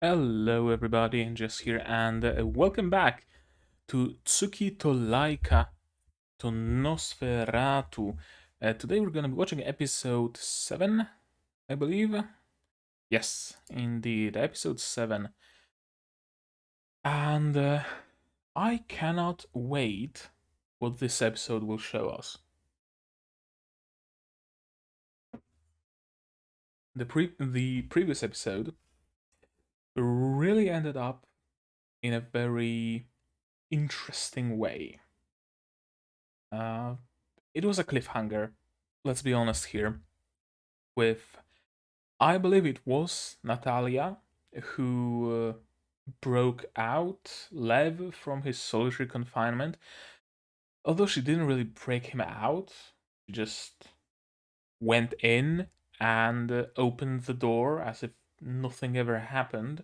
Hello everybody, just here and welcome back to Tsuki to Laika to Nosferatu. Today we're gonna be watching episode 7, I believe. Yes, indeed, episode 7. And I cannot wait what this episode will show us. The previous episode really ended up in a very interesting way. Uh, it was a cliffhanger, let's be honest here, with I believe it was Natalia who broke out Lev from his solitary confinement. Although she didn't really break him out, she just went in and opened the door as if nothing ever happened.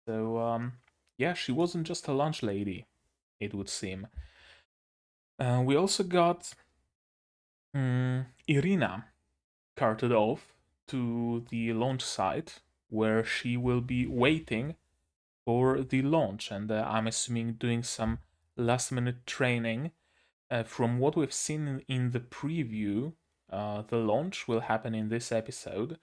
So, yeah, she wasn't just a lunch lady, it would seem. We also got Irina carted off to the launch site where she will be waiting for the launch, and I'm assuming doing some last minute training. From what we've seen in the preview, the launch will happen in this episode,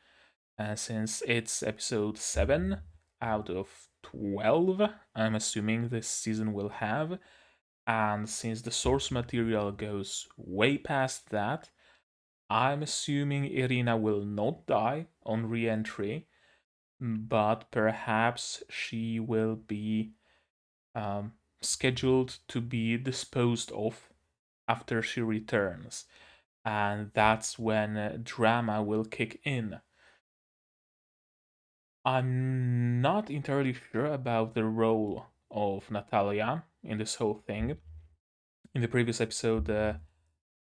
since it's episode 7 out of 12, I'm assuming this season will have. And since the source material goes way past that, I'm assuming Irina will not die on re entry, but perhaps she will be um, scheduled to be disposed of after she returns. And that's when drama will kick in. I'm not entirely sure about the role of Natalia in this whole thing. In the previous episode,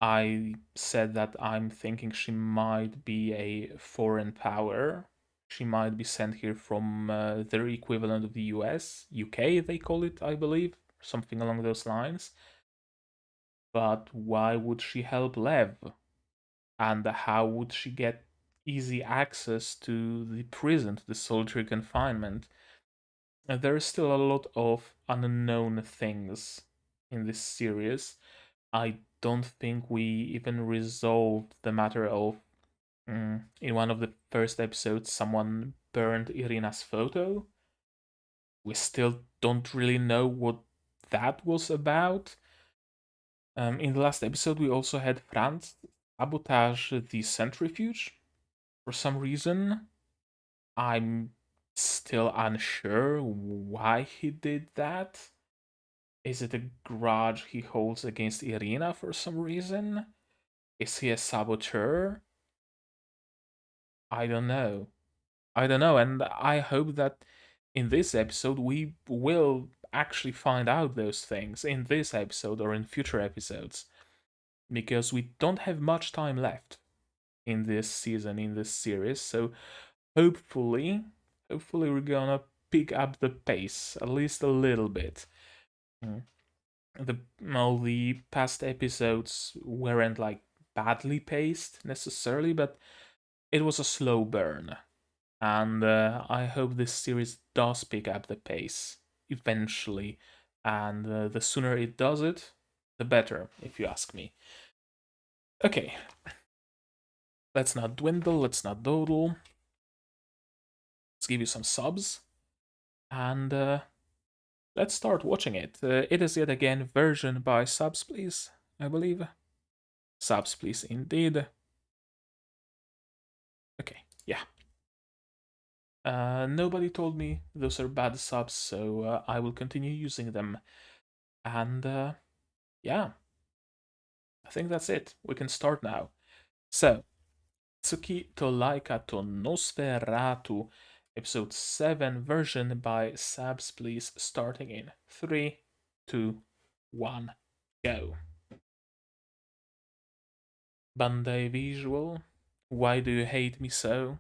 I said that I'm thinking she might be a foreign power. She might be sent here from their equivalent of the US, UK, they call it, I believe, something along those lines. But why would she help Lev? And how would she get easy access to the prison, to the solitary confinement? There is still a lot of unknown things in this series. I don't think we even resolved the matter of in one of the first episodes someone burned Irina's photo. We still don't really know what that was about. In the last episode, we also had Franz sabotage the centrifuge for some reason. I'm still unsure why he did that. Is it a grudge he holds against Irina for some reason? Is he a saboteur? I don't know. I don't know, and I hope that in this episode we will actually find out those things in this episode or in future episodes, because we don't have much time left in this season, in this series, so hopefully we're gonna pick up the pace at least a little bit. Mm. All the past episodes weren't like badly paced necessarily, but it was a slow burn. And I hope this series does pick up the pace eventually. And the sooner it does it, the better, if you ask me. Okay, let's not dwindle, let's not dawdle. Let's give you some subs. And let's start watching it. It is yet again version by Subs Please, I believe. Subs Please, indeed. Okay, yeah. Nobody told me those are bad subs, so I will continue using them. And yeah, I think that's it. We can start now. So, Tsuki to Laika to Nosferatu, episode 7 version by Sabs Please, starting in 3, 2, 1, go. Bandai visual. Why do you hate me so?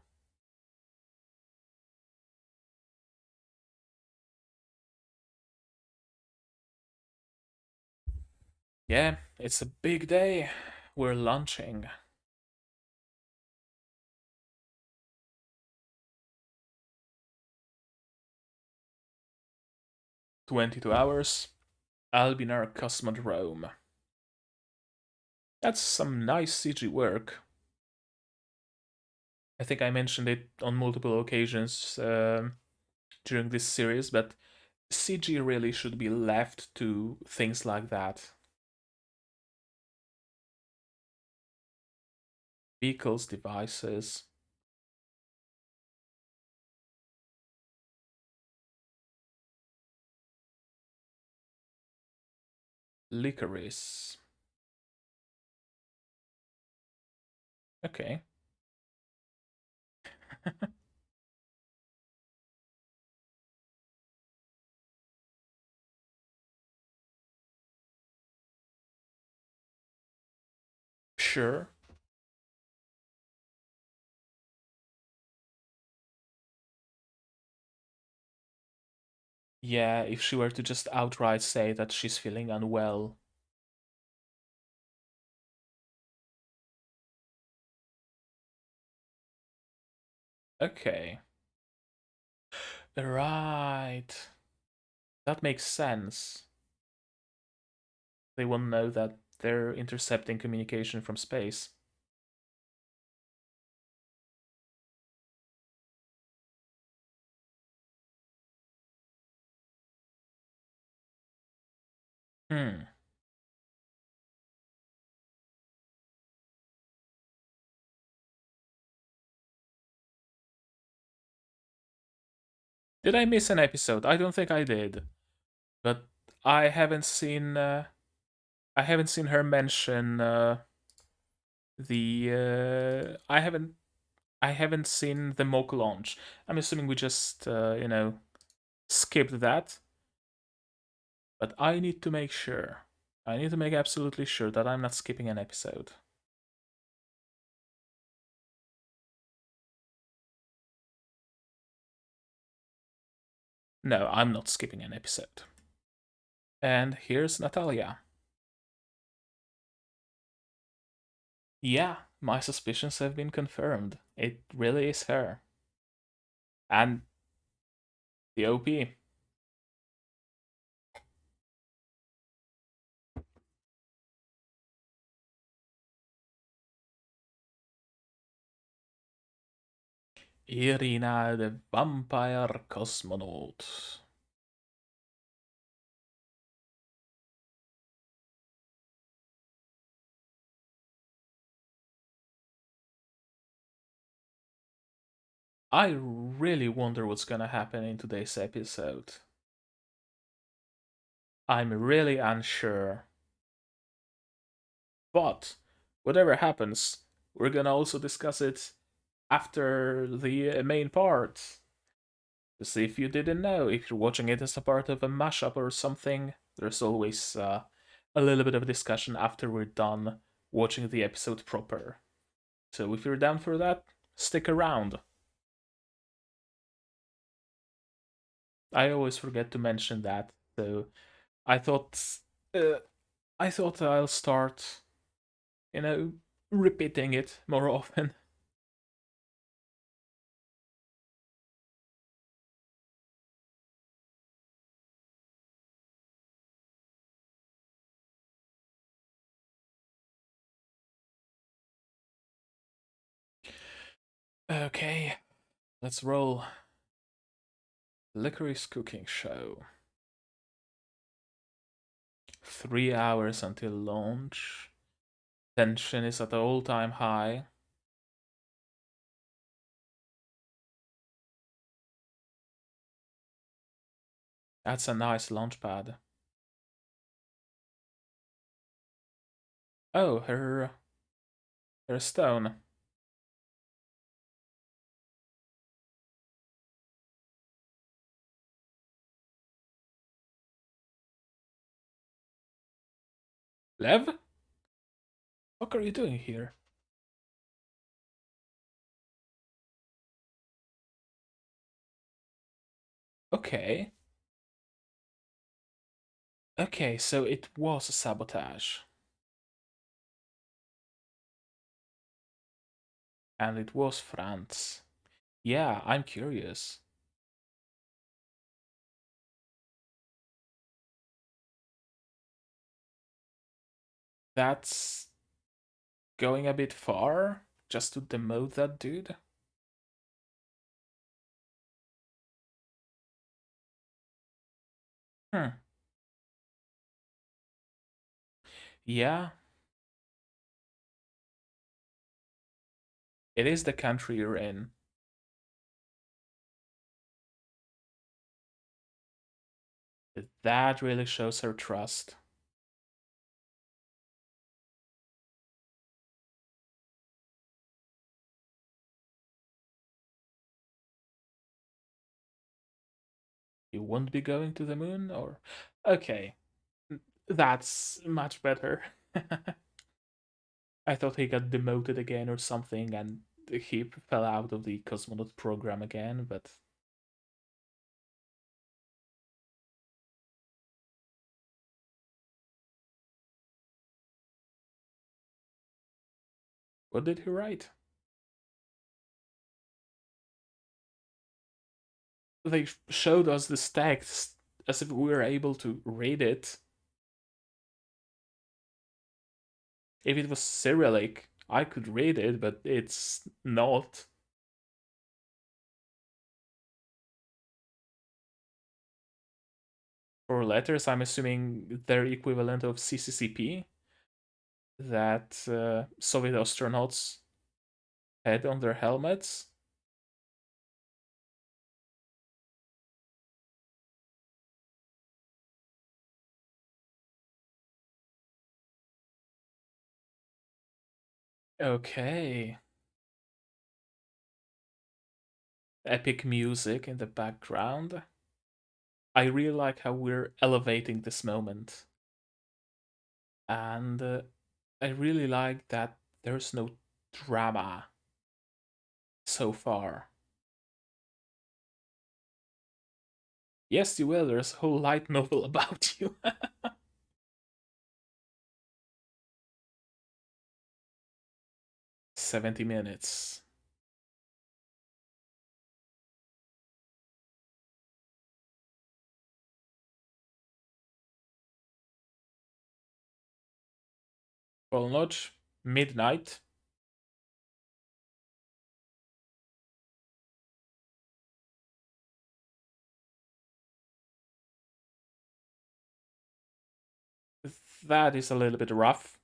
Yeah, it's a big day. We're launching. 22 hours. Albinar Cosmodrome. That's some nice CG work. I think I mentioned it on multiple occasions during this series, but CG really should be left to things like that. Vehicles, devices. Licorice. Okay. Sure. Yeah, if she were to just outright say that she's feeling unwell. Okay. Right. That makes sense. They won't know that they're intercepting communication from space. Hmm. Did I miss an episode? I don't think I did. But I haven't seen I haven't seen her mention I haven't seen the mock launch. I'm assuming we just skipped that, but I need to make sure. I need to make absolutely sure that I'm not skipping an episode. No, I'm not skipping an episode. And here's Natalia. Yeah, my suspicions have been confirmed. It really is her. And the OP. Irina the Vampire Cosmonaut. I really wonder what's gonna happen in today's episode. I'm really unsure. But whatever happens, we're gonna also discuss it after the main part. To see if you didn't know, if you're watching it as a part of a mashup or something, there's always a little bit of a discussion after we're done watching the episode proper. So if you're down for that, stick around. I always forget to mention that, so I thought uh, I thought I'll start, you know, repeating it more often. Okay, let's roll. Licorice Cooking Show. 3 hours until launch. Tension is at an all-time high. That's a nice launch pad. Oh, her stone. Lev? What are you doing here? Okay. Okay, so it was a sabotage. And it was France. Yeah, I'm curious. That's going a bit far just to demote that dude. Hmm. Yeah, it is the country you're in. That really shows her trust. You won't be going to the moon, or okay, that's much better. I thought he got demoted again or something, and he fell out of the cosmonaut program again. But what did he write? They showed us this text as if we were able to read it. If it was Cyrillic, I could read it, but it's not. For letters, I'm assuming they're equivalent of CCCP that Soviet astronauts had on their helmets. Okay. Epic music in the background. I really like how we're elevating this moment. And I really like that there's no drama so far. Yes, you will. There's a whole light novel about you. 70 minutes. Polnoc, midnight. That is a little bit rough.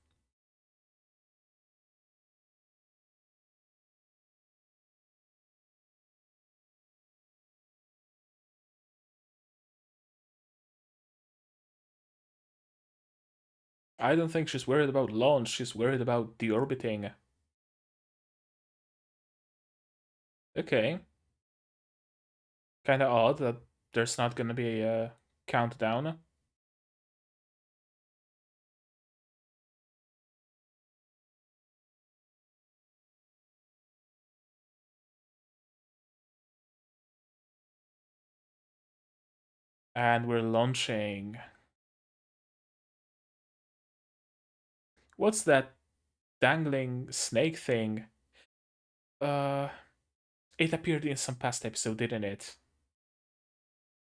I don't think she's worried about launch, she's worried about deorbiting. Okay. Kinda odd that there's not gonna be a countdown. And we're launching. What's that dangling snake thing? Uh, it appeared in some past episode, didn't it?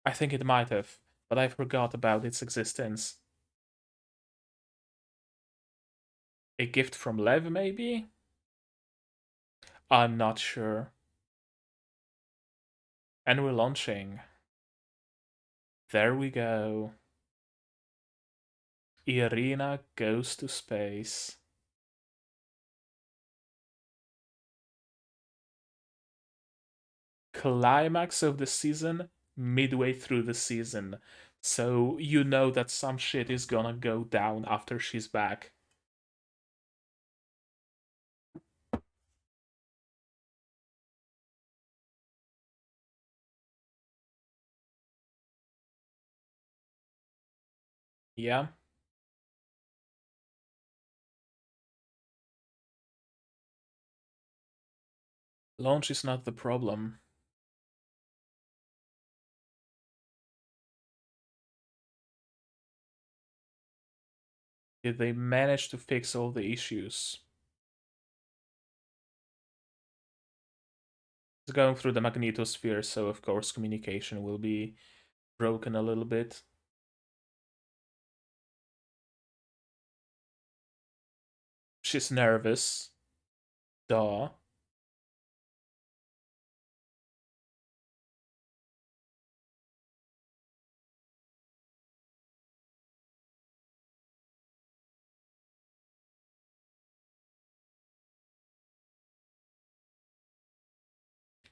I think it might have, but I forgot about its existence. A gift from Lev, maybe? I'm not sure. And we're launching. There we go. Irina goes to space. Climax of the season, midway through the season. So you know that some shit is gonna go down after she's back. Yeah, launch is not the problem. Did they manage to fix all the issues? It's going through the magnetosphere, so of course communication will be broken a little bit. She's nervous. Duh.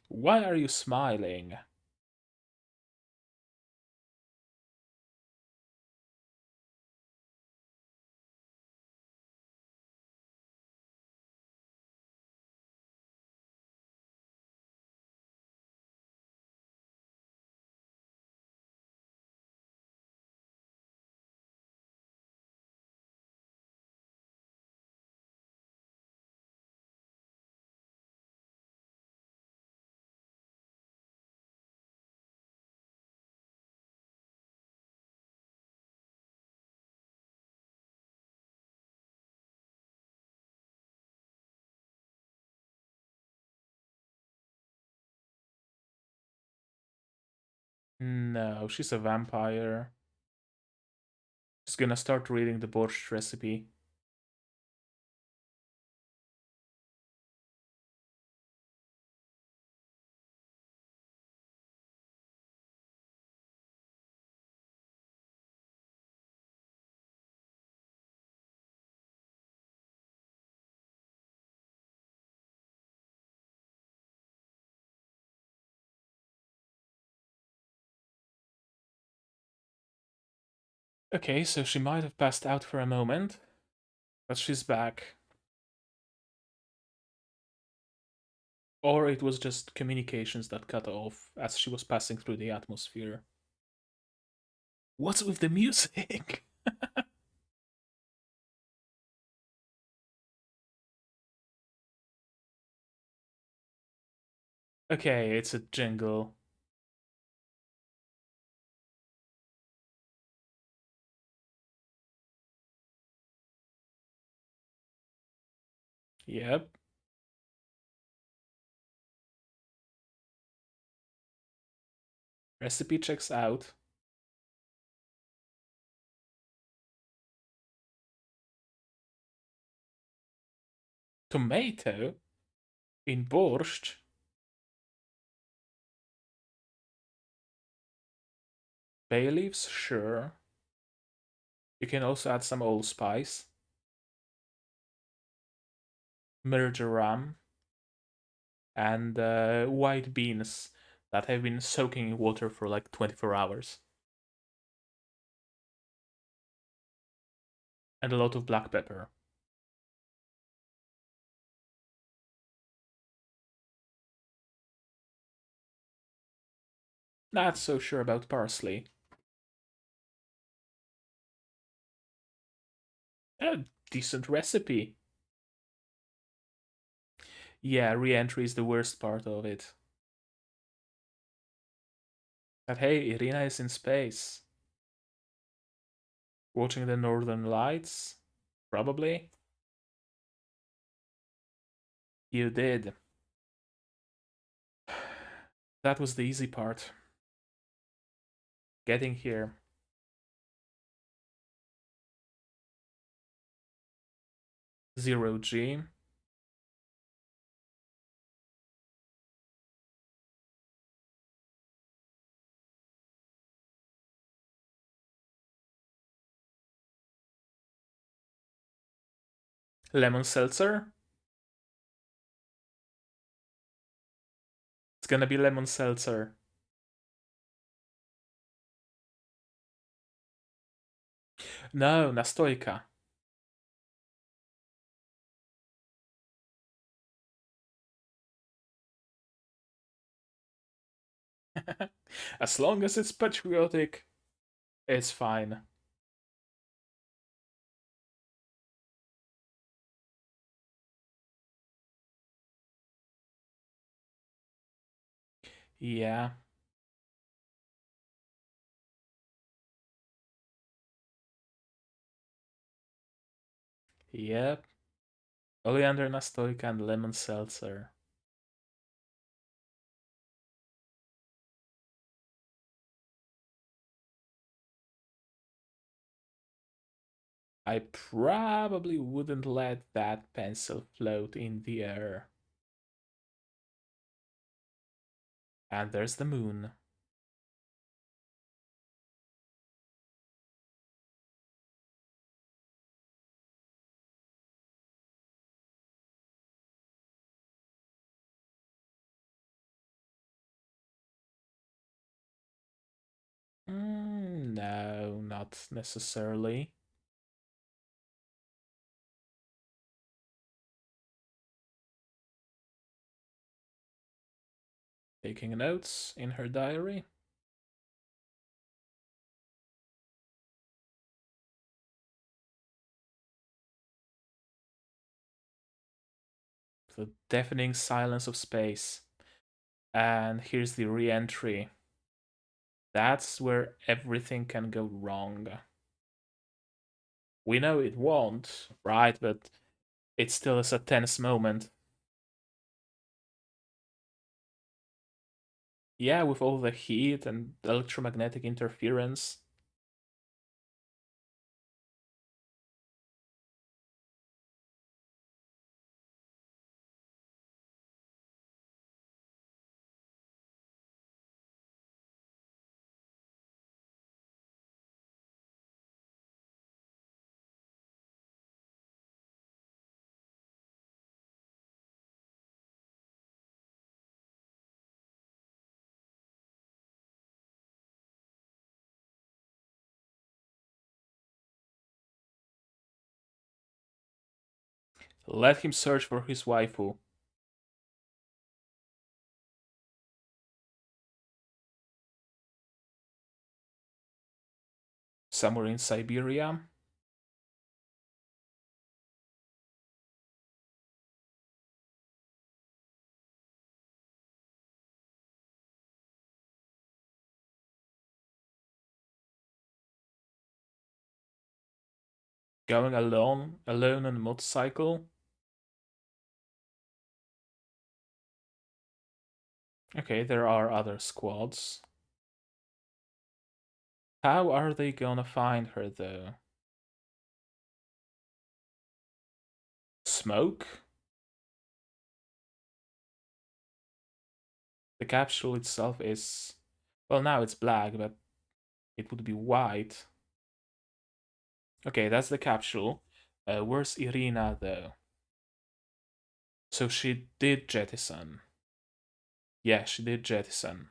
Why are you smiling? No, she's a vampire. She's gonna start reading the borscht recipe. Okay, so she might have passed out for a moment, but she's back. Or it was just communications that cut off as she was passing through the atmosphere. What's with the music? Okay, it's a jingle. Yep. Recipe checks out. Tomato in borscht. Bay leaves, sure. You can also add some allspice. Marjoram. And white beans that have been soaking in water for like 24 hours. And a lot of black pepper. Not so sure about parsley. A decent recipe. Yeah, re-entry is the worst part of it. But hey, Irina is in space. Watching the northern lights? Probably. You did. That was the easy part. Getting here. Zero G. Lemon seltzer? It's gonna be lemon seltzer. No, nastoika. As long as it's patriotic, it's fine. Yeah, yep. Oleander nastoika and lemon seltzer. I probably wouldn't let that pencil float in the air. And there's the moon. No, not necessarily. Taking notes in her diary. The deafening silence of space. And here's the re entry. That's where everything can go wrong. We know it won't, right? But it still is a tense moment. Yeah, with all the heat and electromagnetic interference. Let him search for his waifu. Somewhere in Siberia. Going alone on a motorcycle. Okay, there are other squads. How are they gonna find her though? Smoke? The capsule itself is. Well, now it's black, but it would be white. Okay, that's the capsule. Where's Irina though? So she did jettison. Yeah, she did jettison.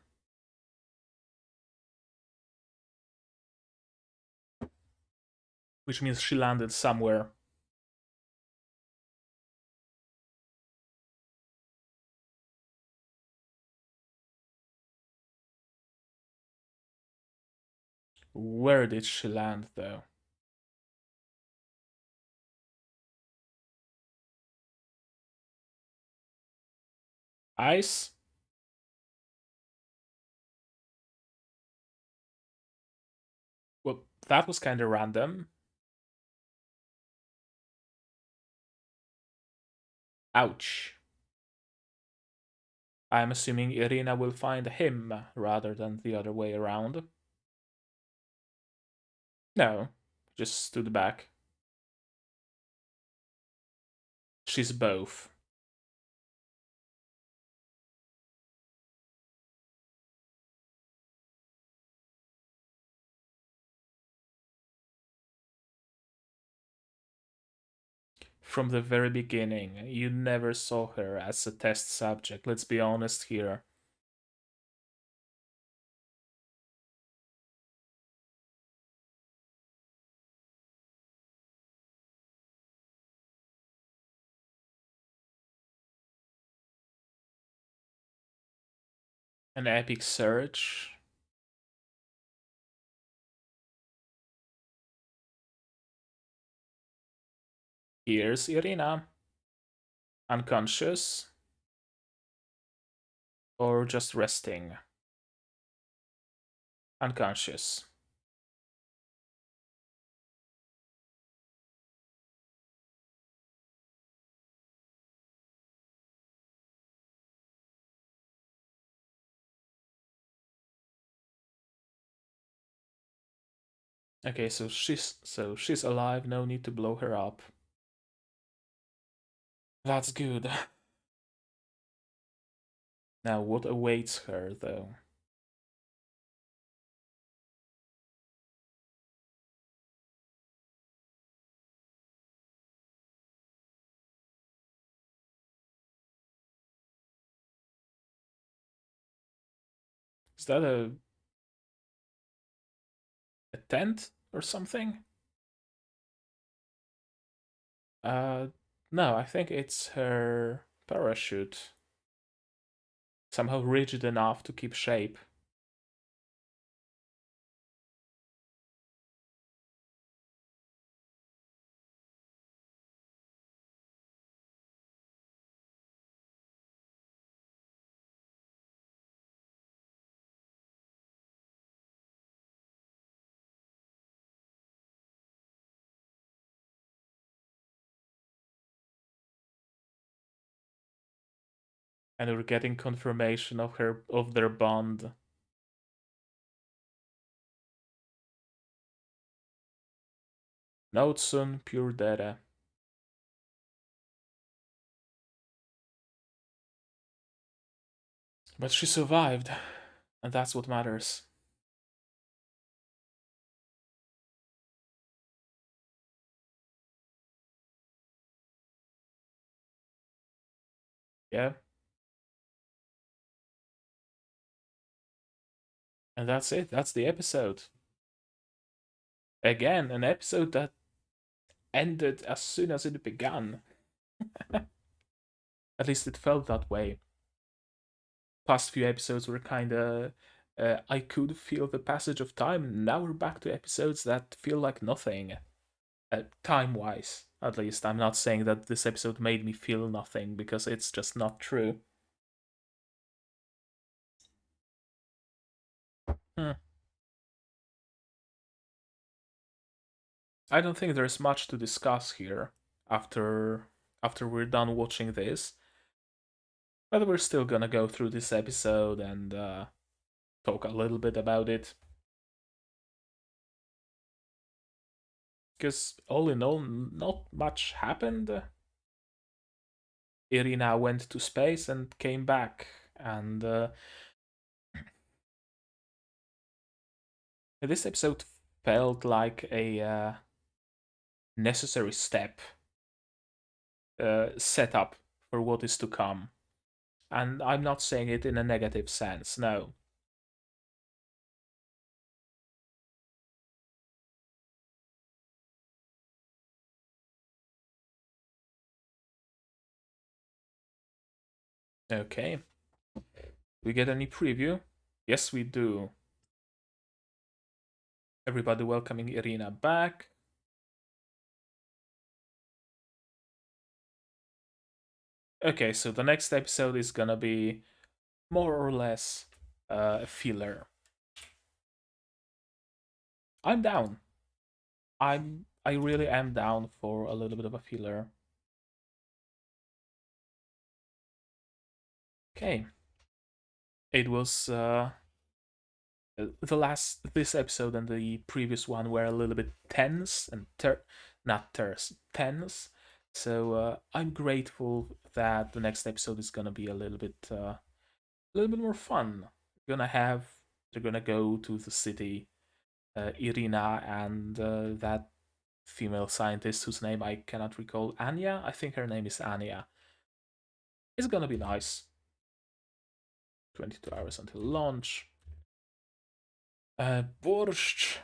Which means she landed somewhere. Where did she land though? Ice? Well, that was kinda random. Ouch. I'm assuming Irina will find him rather than the other way around. No, just stood back. She's both. From the very beginning, you never saw her as a test subject, let's be honest here. An epic search. Here's Irina. Unconscious. Or just resting. Unconscious. Okay, so she's alive. No need to blow her up. That's good. Now, what awaits her, though? Is that a tent or something? Uh, no, I think it's her parachute. Somehow rigid enough to keep shape. And we're getting confirmation of their bond. Notesun pure data. But she survived, and that's what matters. Yeah? And that's it. That's the episode. Again, an episode that ended as soon as it began. At least it felt that way. Past few episodes were kind of. I could feel the passage of time. Now we're back to episodes that feel like nothing. Time wise, at least. I'm not saying that this episode made me feel nothing because it's just not true. Hmm. I don't think there's much to discuss here after after we're done watching this, but we're still gonna go through this episode and talk a little bit about it. Because all in all, not much happened. Irina went to space and came back, and this episode felt like a necessary step setup for what is to come. And I'm not saying it in a negative sense, no. Okay, we get any preview? Yes, we do. Everybody welcoming Irina back. Okay, so the next episode is gonna be more or less a filler. I'm down. I really am down for a little bit of a filler. Okay, it was the last this episode and the previous one were a little bit tense and not terse tense. So I'm grateful that the next episode is gonna be a little bit more fun. Gonna have they're gonna go to the city. Irina and that female scientist whose name I cannot recall, Anya. I think her name is Anya. It's gonna be nice. 22 hours until launch. Borscht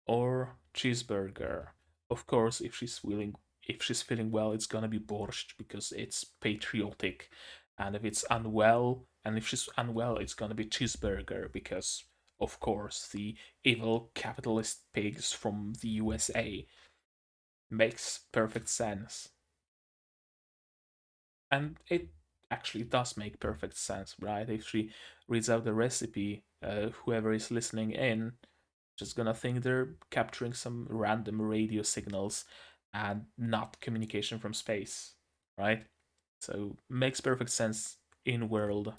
or cheeseburger. Of course, if she's feeling well, it's gonna be borscht because it's patriotic. And if it's unwell, and if she's unwell, it's gonna be cheeseburger because, of course, the evil capitalist pigs from the USA makes perfect sense. And it actually does make perfect sense, right? If she reads out the recipe, whoever is listening in just gonna think they're capturing some random radio signals and not communication from space, right? So makes perfect sense in world.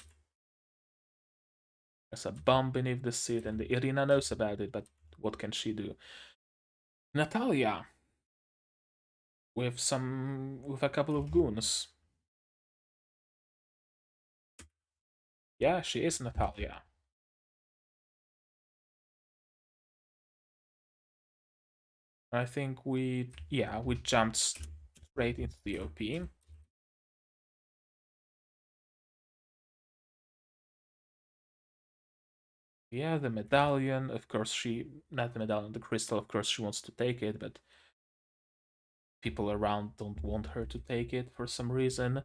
There's a bomb beneath the seat, and the Irina knows about it, but what can she do? Natalia with a couple of goons. Yeah, she is Natalia. I think we jumped straight into the OP. Yeah, the medallion. Of course, not the medallion, the crystal. Of course, she wants to take it, but people around don't want her to take it for some reason.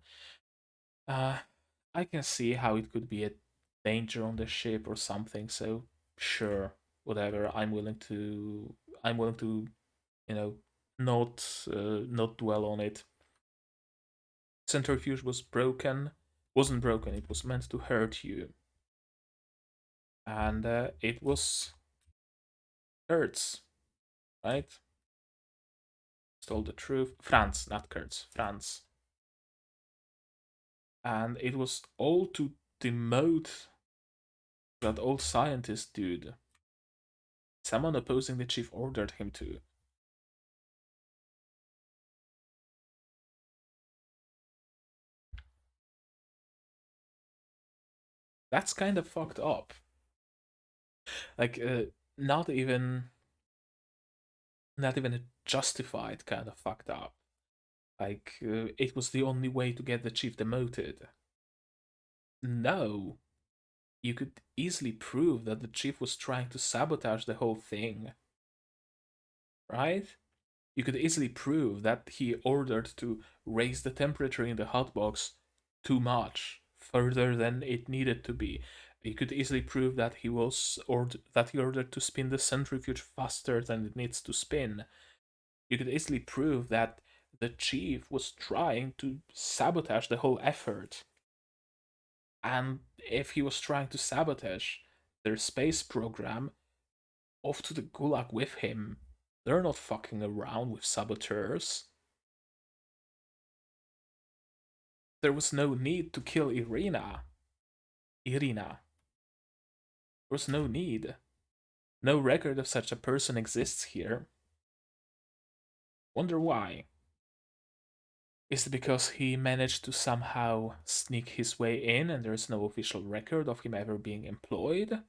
Uh, I can see how it could be a danger on the ship or something. So sure, whatever. I'm willing to, you know, not dwell on it. Centrifuge was broken. Wasn't broken. It was meant to hurt you, and it was hurts, right? Told the truth. Franz, not Kurtz. Franz. And it was all to demote that old scientist dude. Someone opposing the chief ordered him to. That's kind of fucked up. Like, not even, not even a justified kind of fucked up. Like, it was the only way to get the chief demoted. No, you could easily prove that the chief was trying to sabotage the whole thing, right? You could easily prove that he ordered to raise the temperature in the hotbox too much, further than it needed to be. You could easily prove that he ordered to spin the centrifuge faster than it needs to spin. You could easily prove that the chief was trying to sabotage the whole effort. And if he was trying to sabotage their space program, off to the gulag with him. They're not fucking around with saboteurs. There was no need to kill Irina. Irina. There was no need. No record of such a person exists here. Wonder why. Is it because he managed to somehow sneak his way in and there's no official record of him ever being employed?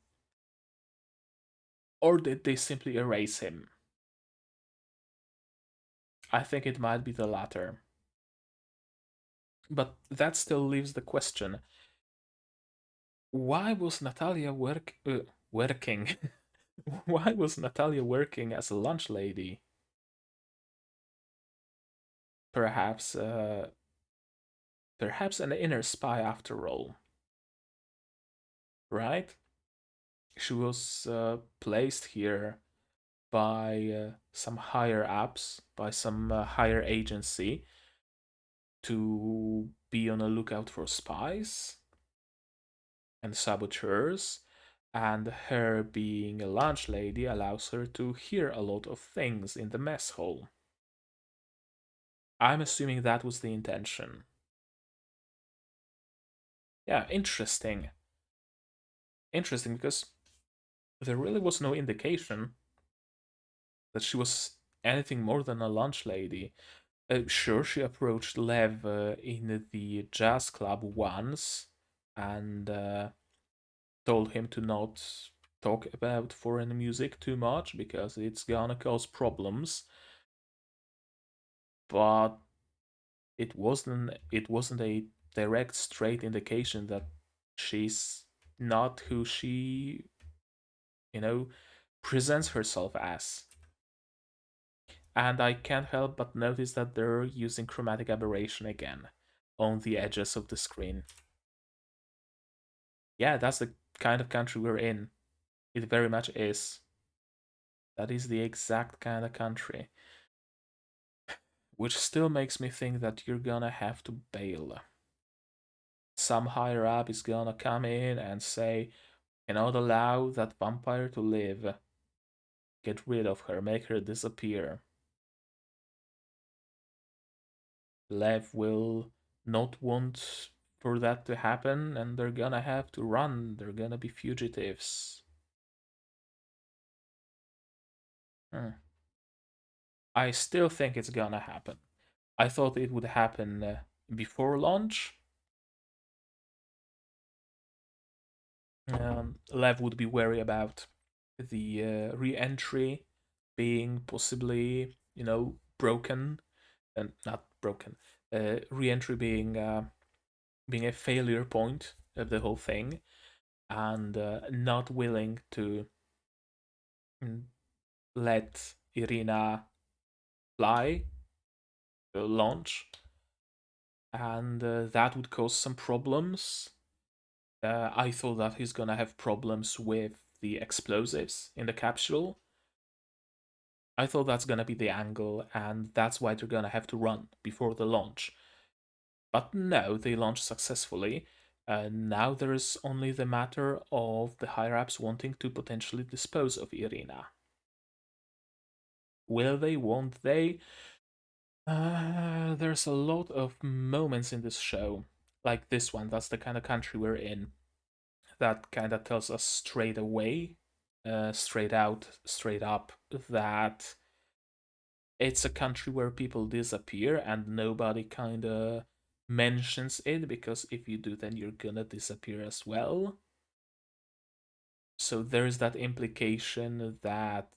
Or did they simply erase him? I think it might be the latter. But that still leaves the question, why was Natalia working? Why was Natalia working as a lunch lady? Perhaps, perhaps an inner spy after all, right? She was placed here by some higher ups, by some higher agency to be on a lookout for spies and saboteurs, and her being a lunch lady allows her to hear a lot of things in the mess hall. I'm assuming that was the intention. Yeah, interesting. Interesting because there really was no indication that she was anything more than a lunch lady. Sure, she approached Lev in the jazz club once and told him to not talk about foreign music too much because it's gonna cause problems. But it wasn't a direct, straight indication that she's not who she, you know, presents herself as. And I can't help but notice that they're using chromatic aberration again on the edges of the screen. Yeah, that's the kind of country we're in. It very much is. That is the exact kind of country. Which still makes me think that you're gonna have to bail. Some higher up is gonna come in and say, cannot allow that vampire to live. Get rid of her, make her disappear. Lev will not want for that to happen, and they're gonna have to run. They're gonna be fugitives. Hmm. I still think it's gonna happen. I thought it would happen before launch. Lev would be wary about the re-entry being possibly, broken and not broken. Re-entry being a failure point of the whole thing, and not willing to mm, let Irina fly launch, and that would cause some problems. I thought that he's gonna have problems with the explosives in the capsule. I thought that's gonna be the angle, and that's why they're gonna have to run before the launch. But no, they launched successfully. Now there's only the matter of the higher ups wanting to potentially dispose of Irina. Will they? Won't they? There's a lot of moments in this show, like this one. That's the kind of country we're in. That kind of tells us straight away, straight out, straight up, that it's a country where people disappear and nobody kind of mentions it, because if you do, then you're gonna disappear as well. So there's that implication that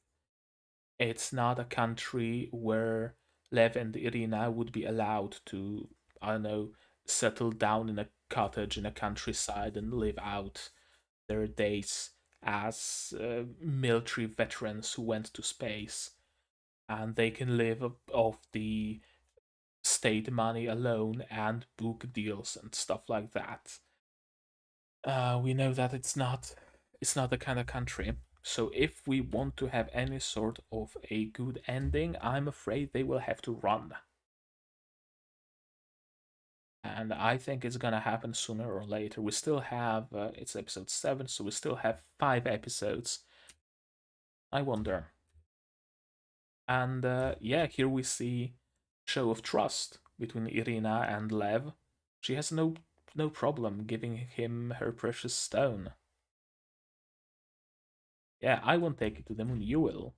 it's not a country where Lev and Irina would be allowed to, I don't know, settle down in a cottage in a countryside and live out their days as military veterans who went to space, and they can live off the state money alone and book deals and stuff like that. We know that it's not the kind of country. So if we want to have any sort of a good ending, I'm afraid they will have to run. And I think it's gonna happen sooner or later. We still have it's episode 7, so we still have 5 episodes. I wonder. And yeah, here we see show of trust between Irina and Lev. She has no problem giving him her precious stone. Yeah, I won't take it to the moon, you will.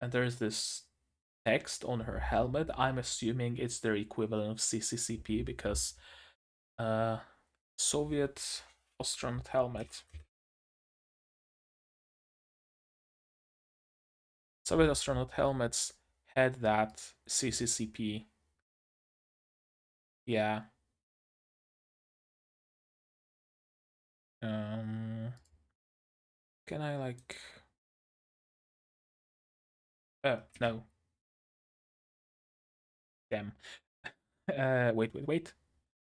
And there's this text on her helmet. I'm assuming it's their equivalent of CCCP, because uh Soviet astronaut helmet. Soviet astronaut helmets had that CCCP. Yeah. Um can I like no. Damn. Wait.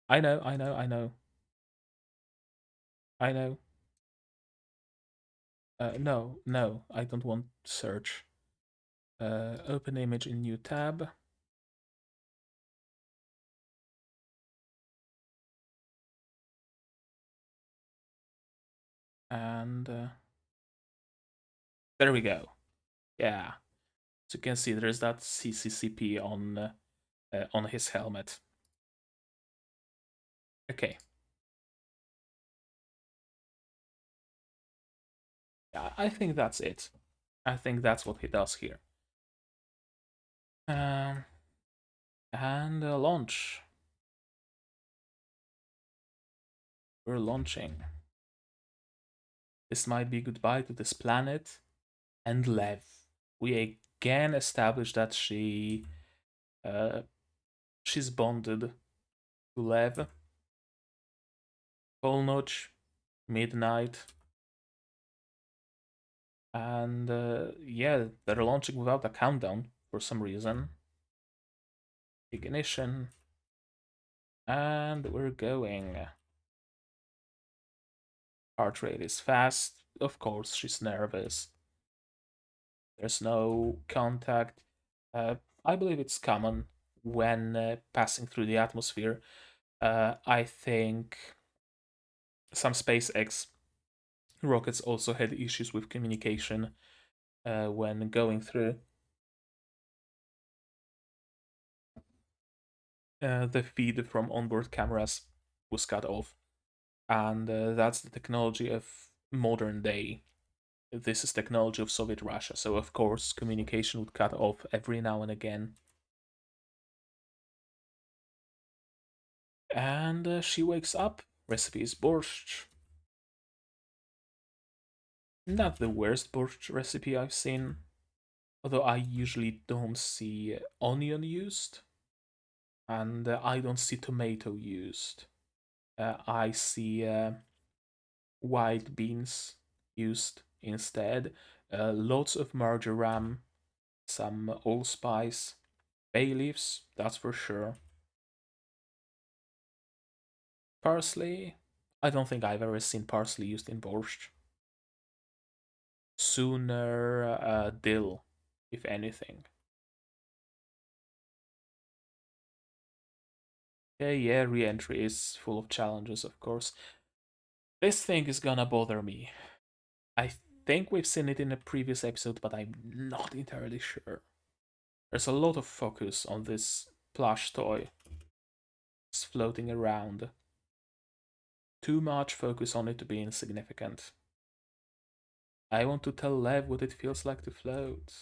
I know. I know. No, I don't want search. Open image in new tab. And there we go. Yeah. So you can see there's that CCCP on his helmet. Okay. Yeah, I think that's it. I think that's what he does here. Um, and launch. We're launching. This might be goodbye to this planet and Lev. We again established that uh, she's bonded to Lev. Polnoch, midnight, and yeah, they're launching without a countdown for some reason. Ignition, and we're going. Heart rate is fast. Of course, she's nervous. There's no contact. Uh, I believe it's common when passing through the atmosphere. I think some SpaceX rockets also had issues with communication when going through. The feed from onboard cameras was cut off, and that's the technology of modern day this is technology of Soviet Russia, so of course communication would cut off every now and again. And she wakes up. Recipe is borscht. Not the worst borscht recipe I've seen, although I usually don't see onion used, and I don't see tomato used. I see white beans used instead. Lots of marjoram, some allspice, bay leaves, that's for sure. Parsley, I don't think I've ever seen parsley used in borscht. Sooner dill, if anything. Okay, yeah, re-entry is full of challenges, of course. This thing is gonna bother me. I think we've seen it in a previous episode, but I'm not entirely sure. There's a lot of focus on this plush toy. It's floating around. Too much focus on it to be insignificant. I want to tell Lev what it feels like to float.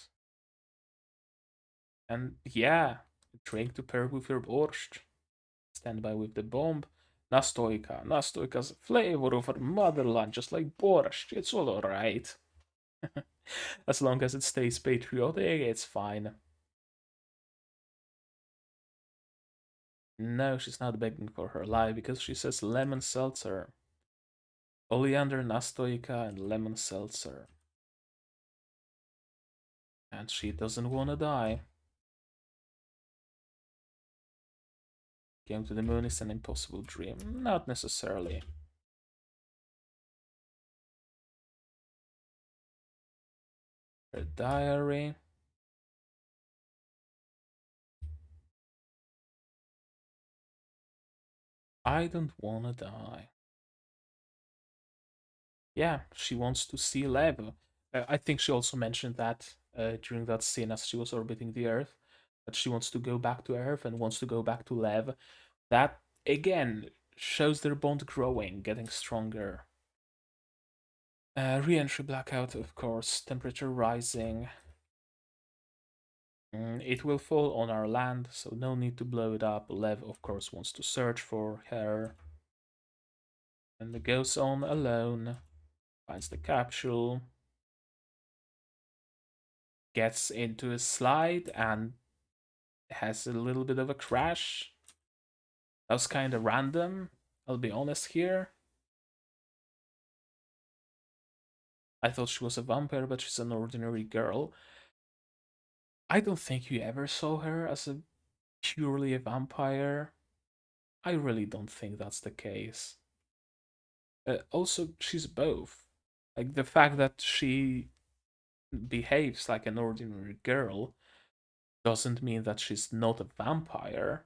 And yeah, drink to pair with your borscht. Stand by with the bomb. Nastoika. Nastoika's flavor of our motherland, just like borscht. It's all alright. As long as it stays patriotic, it's fine. No, she's not begging for her life because she says lemon seltzer. Oleander nastoika and lemon seltzer. And she doesn't wanna die. Going to the moon is an impossible dream. Not necessarily. Her diary. I don't wanna die. Yeah, she wants to see Lev. I think she also mentioned that during that scene as she was orbiting the Earth, that she wants to go back to Earth and wants to go back to Lev. That, again, shows their bond growing, getting stronger. Re-entry blackout, of course. Temperature rising. It will fall on our land, so no need to blow it up. Lev, of course, wants to search for her. And goes on alone. Finds the capsule. Gets into a slide and has a little bit of a crash. That was kind of random, I'll be honest here. I thought she was a vampire, but she's an ordinary girl. I don't think you ever saw her as a purely a vampire. I really don't think that's the case. Also, she's both. Like the fact that she behaves like an ordinary girl doesn't mean that she's not a vampire,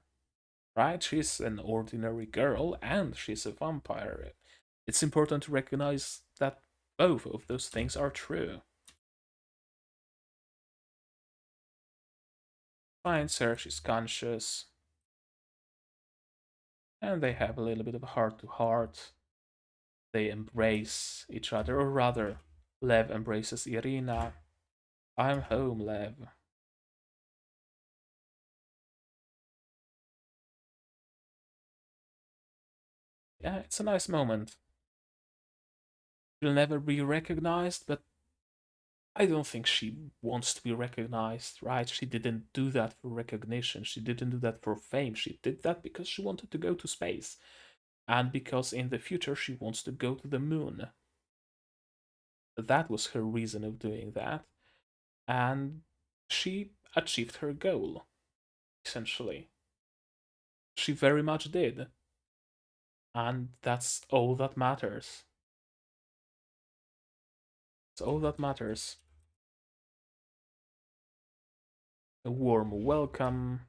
right? She's an ordinary girl and she's a vampire. It's important to recognize that both of those things are true. Finds her, she's conscious, and they have a little bit of a heart to heart. They embrace each other, or rather, Lev embraces Irina. I'm home, Lev. Yeah, it's a nice moment. She'll never be recognized, but I don't think she wants to be recognized, right? She didn't do that for recognition. She didn't do that for fame. She did that because she wanted to go to space. And because in the future she wants to go to the moon. That was her reason of doing that. And she achieved her goal, essentially. She very much did. And that's all that matters. It's all that matters. A warm welcome.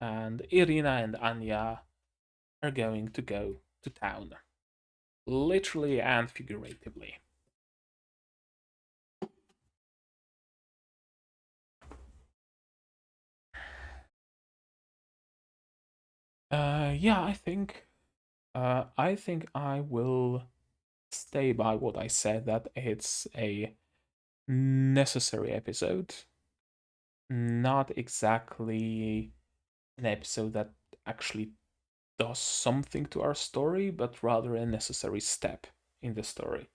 And Irina and Anya are going to go to town. Literally and figuratively. Yeah, I think I will stay by what I said, that it's a necessary episode, not exactly an episode that actually does something to our story, but rather a necessary step in the story.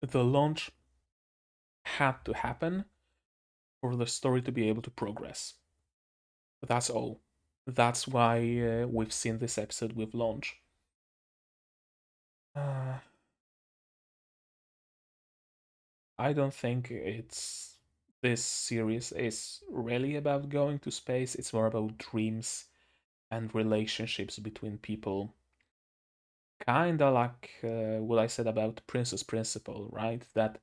The launch had to happen for the story to be able to progress. That's all. That's why we've seen this episode with launch. Uh, I don't think it's this series is really about going to space. It's more about dreams and relationships between people. Kinda like what I said about Princess Principal, right? That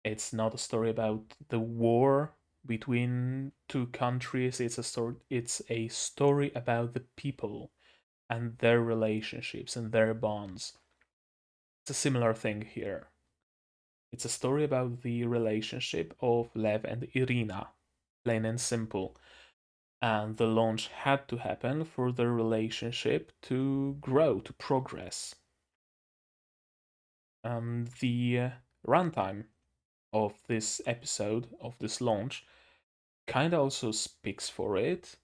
it's not a story about the war between two countries. It's a story about the people and their relationships and their bonds. It's a similar thing here. It's a story about the relationship of Lev and Irina, plain and simple. And the launch had to happen for the relationship to grow, to progress. The runtime of this episode, of this launch, kind of also speaks for it,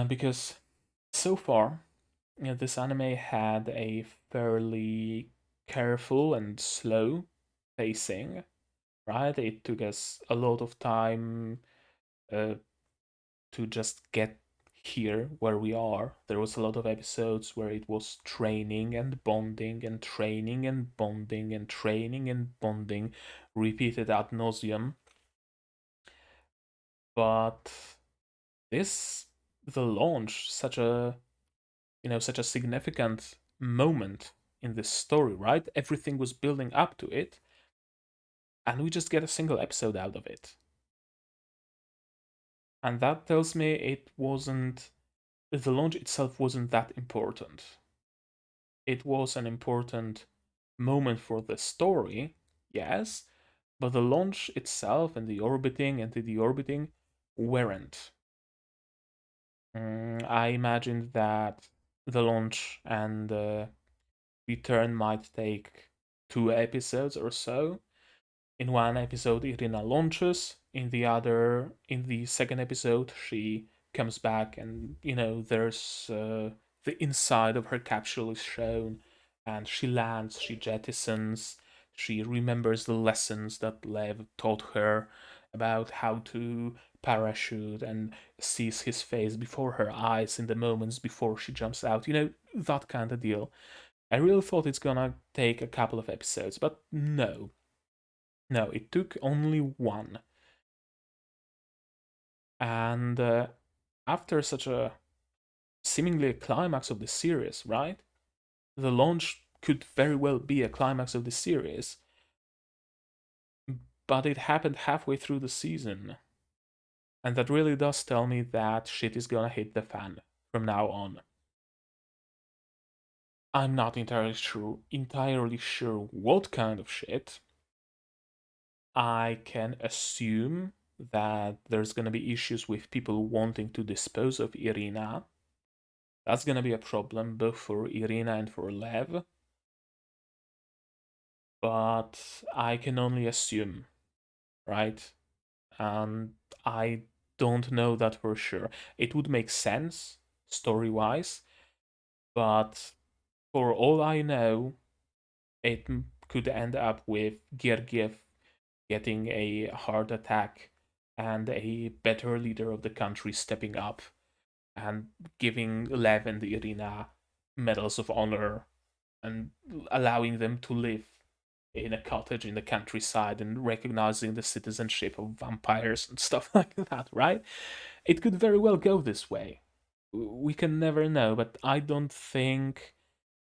because so far, this anime had a fairly careful and slow pacing, right? It took us a lot of time uh, to just get here where we are. There was a lot of episodes where it was training and bonding and training and bonding and training and bonding, repeated ad nauseum. But this, the launch, such a significant moment in this story, right? Everything was building up to it, and we just get a single episode out of it. And that tells me the launch itself wasn't that important. It was an important moment for the story, yes, but the launch itself and the orbiting and the deorbiting weren't. I imagined that the launch and return might take 2 episodes or so. In one episode, Irina launches. In the second episode, she comes back, and there's the inside of her capsule is shown, and she lands. She jettisons. She remembers the lessons that Lev taught her about how to parachute, and sees his face before her eyes in the moments before she jumps out. That kind of deal. I really thought it's gonna take a couple of episodes, but no. No, it took only one. And after such a seemingly a climax of the series, right? The launch could very well be a climax of the series, but it happened halfway through the season. And that really does tell me that shit is gonna hit the fan from now on. I'm not entirely sure what kind of shit. I can assume that there's gonna be issues with people wanting to dispose of Irina. That's gonna be a problem both for Irina and for Lev, but I can only assume, right? And I don't know that for sure. It would make sense story wise, but for all I know, it could end up with Gergiev getting a heart attack and a better leader of the country stepping up and giving Lev and Irina medals of honor and allowing them to live in a cottage in the countryside and recognizing the citizenship of vampires and stuff like that, right? It could very well go this way. We can never know, but I don't think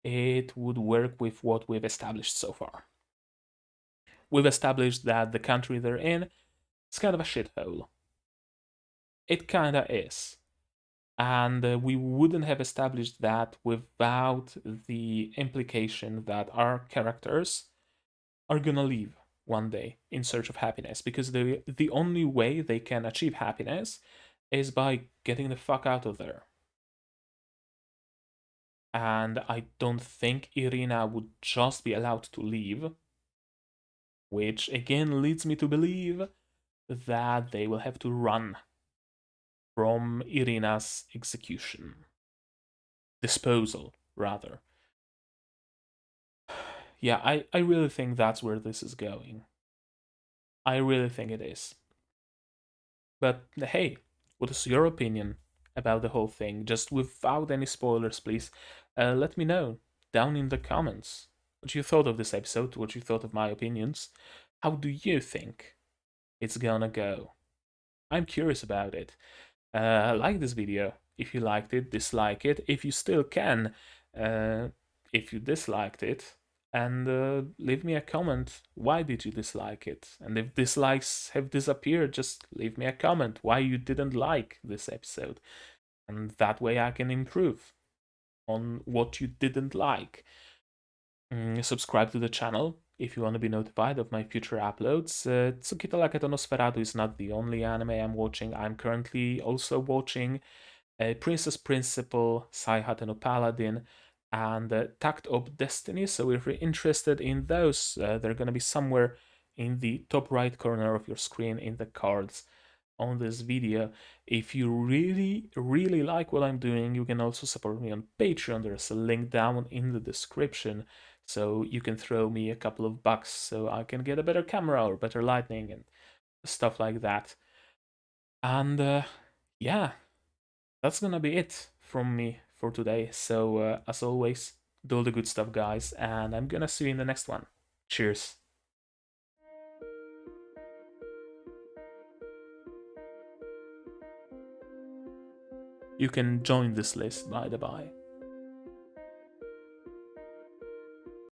it would work with what we've established so far. We've established that the country they're in is kind of a shithole. It kinda is. And we wouldn't have established that without the implication that our characters are gonna leave one day in search of happiness, because the only way they can achieve happiness is by getting the fuck out of there. and I don't think Irina would just be allowed to leave, which again leads me to believe that they will have to run from Irina's execution. Disposal, rather. Yeah, I really think that's where this is going. I really think it is. But hey, what is your opinion about the whole thing? Just without any spoilers, please. Let me know down in the comments what you thought of this episode, what you thought of my opinions. How do you think it's gonna go? I'm curious about it. Like this video if you liked it, dislike it if you still can, uh, if you disliked it, and leave me a comment. Why did you dislike it? And if dislikes have disappeared, just leave me a comment why you didn't like this episode, and that way I can improve on what you didn't like. Subscribe to the channel if you want to be notified of my future uploads. Tsuki Laika Nosferatu is not the only anime I'm watching. I'm currently also watching Princess Principal, Saihat no Paladin, and Takt of Destiny. So if you're interested in those, they're going to be somewhere in the top right corner of your screen in the cards on this video. If you really like what I'm doing, you can also support me on Patreon. There's a link down in the description, so you can throw me a couple of bucks so I can get a better camera or better lighting and stuff like that. And yeah, that's gonna be it from me for today. So as always, do all the good stuff, guys, and I'm gonna see you in the next one. Cheers. You can join this list, by the by.